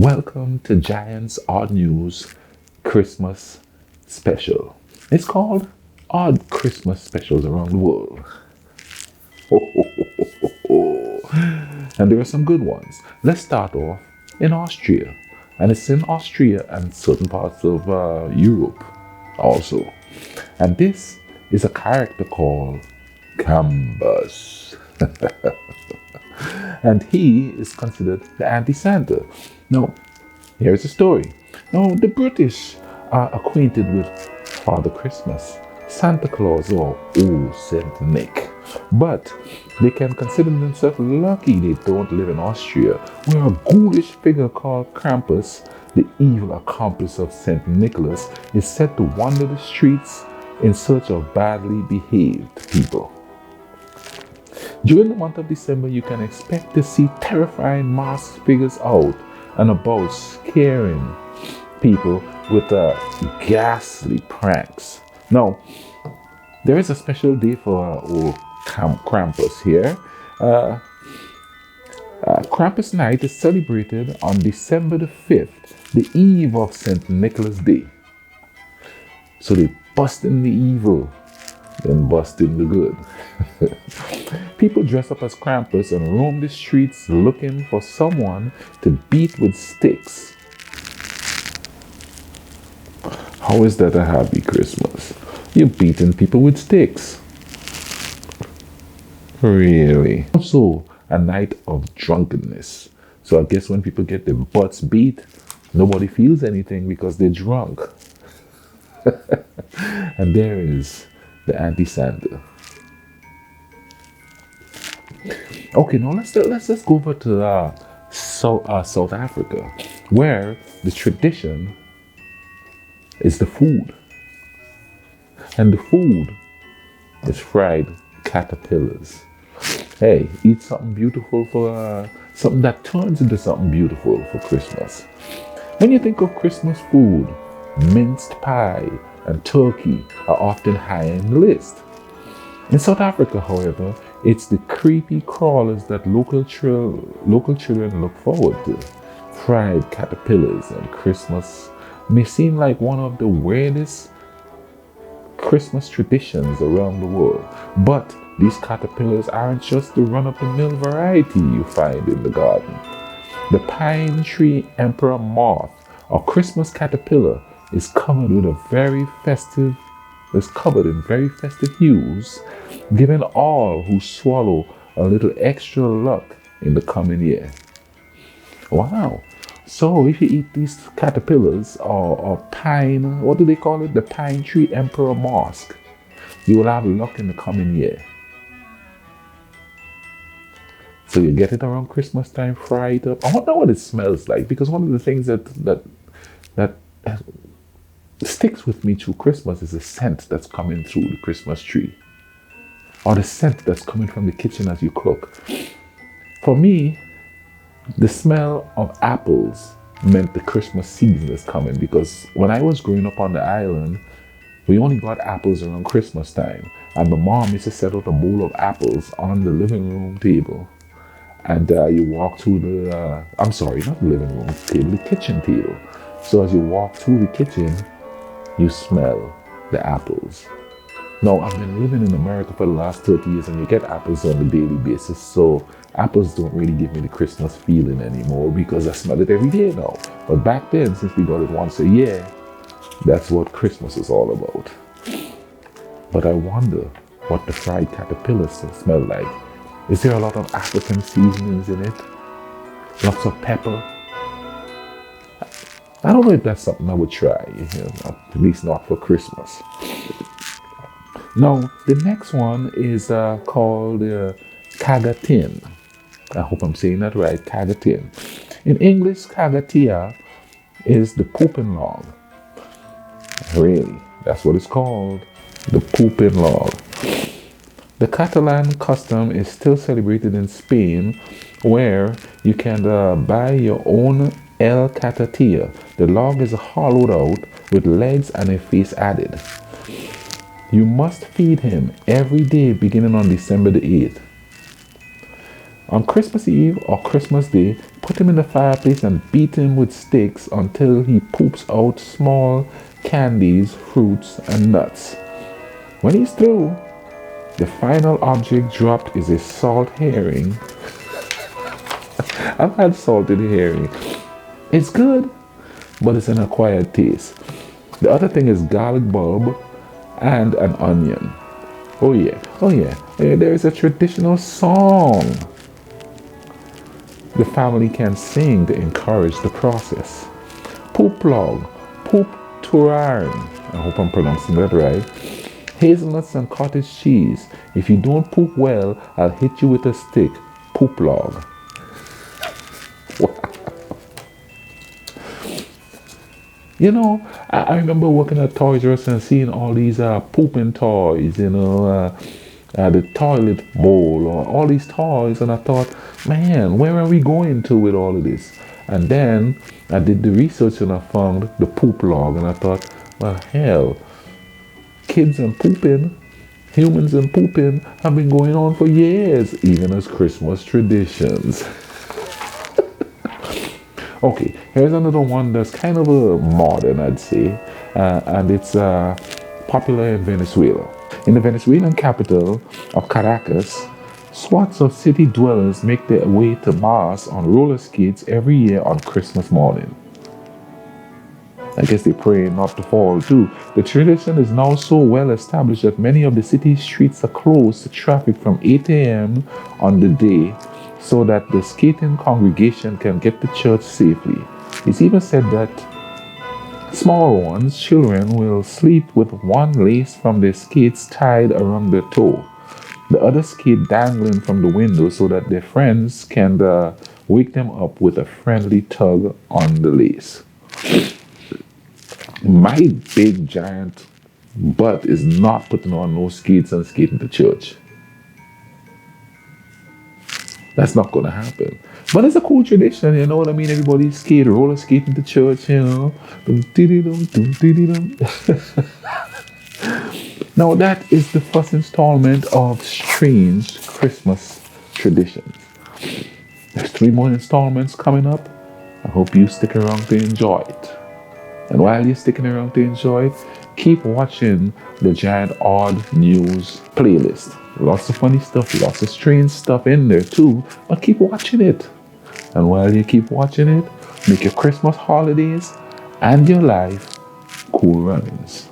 Welcome to Giants Odd News Christmas Special. It's called Odd Christmas Specials Around the World. And there are some good ones. Let's start off in Austria. And it's in Austria and certain parts of Europe also. And this is a character called Krampus. And he is considered the anti-Santa. Now, here's the story. Now, the British are acquainted with Father Christmas, Santa Claus, or Old Saint Nick. But they can consider themselves lucky they don't live in Austria, where a ghoulish figure called Krampus, the evil accomplice of Saint Nicholas, is said to wander the streets in search of badly behaved people. During the month of December, you can expect to see terrifying masked figures out and about scaring people with ghastly pranks. Now, there is a special day for old Krampus here. Krampus Night is celebrated on December the 5th, the eve of St. Nicholas Day. So they bust in the evil, then bust in the good. People dress up as Krampus and roam the streets looking for someone to beat with sticks. How is that a happy Christmas? You're beating people with sticks. Really? Also, a night of drunkenness. So I guess when people get their butts beat, nobody feels anything because they're drunk. And there is the anti-Santa. Okay, now let's just go over to South Africa, where the tradition is the food, and the food is fried caterpillars. Hey, eat something beautiful for something that turns into something beautiful for Christmas. When you think of Christmas food, minced pie and turkey are often high on the list. In South Africa, however, it's the creepy crawlers that local children look forward to. Fried caterpillars and Christmas may seem like one of the weirdest Christmas traditions around the world, but these caterpillars aren't just the run-of-the-mill variety you find in the garden. The pine tree emperor moth, or Christmas caterpillar, is covered in very festive hues, giving all who swallow a little extra luck in the coming year. Wow. So if you eat these caterpillars or pine, what do they call it? The pine tree emperor moth, you will have luck in the coming year. So you get it around Christmas time, fry it up. I wonder what it smells like, because one of the things that sticks with me through Christmas is the scent that's coming through the Christmas tree, or the scent that's coming from the kitchen as you cook. For me, the smell of apples meant the Christmas season is coming, because when I was growing up on the island, we only got apples around Christmas time, and my mom used to set out a bowl of apples on the living room table, and you walk through the not the living room table, the kitchen table. So as you walk through the kitchen, you smell the apples. Now, I've been living in America for the last 30 years, and you get apples on a daily basis, so apples don't really give me the Christmas feeling anymore because I smell it every day now. But back then, since we got it once a year, that's what Christmas is all about. But I wonder what the fried caterpillars smell like. Is there a lot of African seasonings in it? Lots of pepper? I don't know if that's something I would try, at least not for Christmas. Now, the next one is called Kagatin. I hope I'm saying that right, Kagatin. In English, Kagatia is the pooping log. Really, that's what it's called, the pooping log. The Catalan custom is still celebrated in Spain, where you can buy your own El Catatia. The log is hollowed out with legs and a face added. You must feed him every day beginning on December the 8th. On Christmas Eve or Christmas Day, Put him in the fireplace and beat him with sticks until he poops out small candies, fruits, and nuts. When he's through, the final object dropped is a salt herring. I've had salted herring. It's good, but it's an acquired taste. The other thing is garlic bulb and an onion. Oh yeah, oh yeah. There is a traditional song the family can sing to encourage the process. Poop log, poop turan. I hope I'm pronouncing that right. Hazelnuts and cottage cheese. If you don't poop well, I'll hit you with a stick. Poop log. You know, I remember working at Toys R Us and seeing all these pooping toys, the toilet bowl, or all these toys, and I thought, man, where are we going to with all of this? And then I did the research and I found the poop log, and I thought, well, hell, kids and pooping, humans and pooping have been going on for years, even as Christmas traditions. Okay, here's another one that's kind of a modern, I'd say, and it's popular in Venezuela. In the Venezuelan capital of Caracas, swaths of city dwellers make their way to Mass on roller skates every year on Christmas morning. I guess they pray not to fall too. The tradition is now so well established that many of the city's streets are closed to traffic from 8 a.m. on the day so that the skating congregation can get to church safely. It's even said that small ones, children, will sleep with one lace from their skates tied around their toe, the other skate dangling from the window so that their friends can wake them up with a friendly tug on the lace. My big giant butt is not putting on no skates and skating to church. That's not going to happen. But it's a cool tradition, you know what I mean? Everybody skate, roller skating to church, you know. Now that is the first installment of Strange Christmas Traditions. There's 3 more installments coming up. I hope you stick around to enjoy it. And while you're sticking around to enjoy it, keep watching the Giant Odd News playlist. Lots of funny stuff, lots of strange stuff in there too, but keep watching it. And while you keep watching it, make your Christmas holidays and your life cool runnings.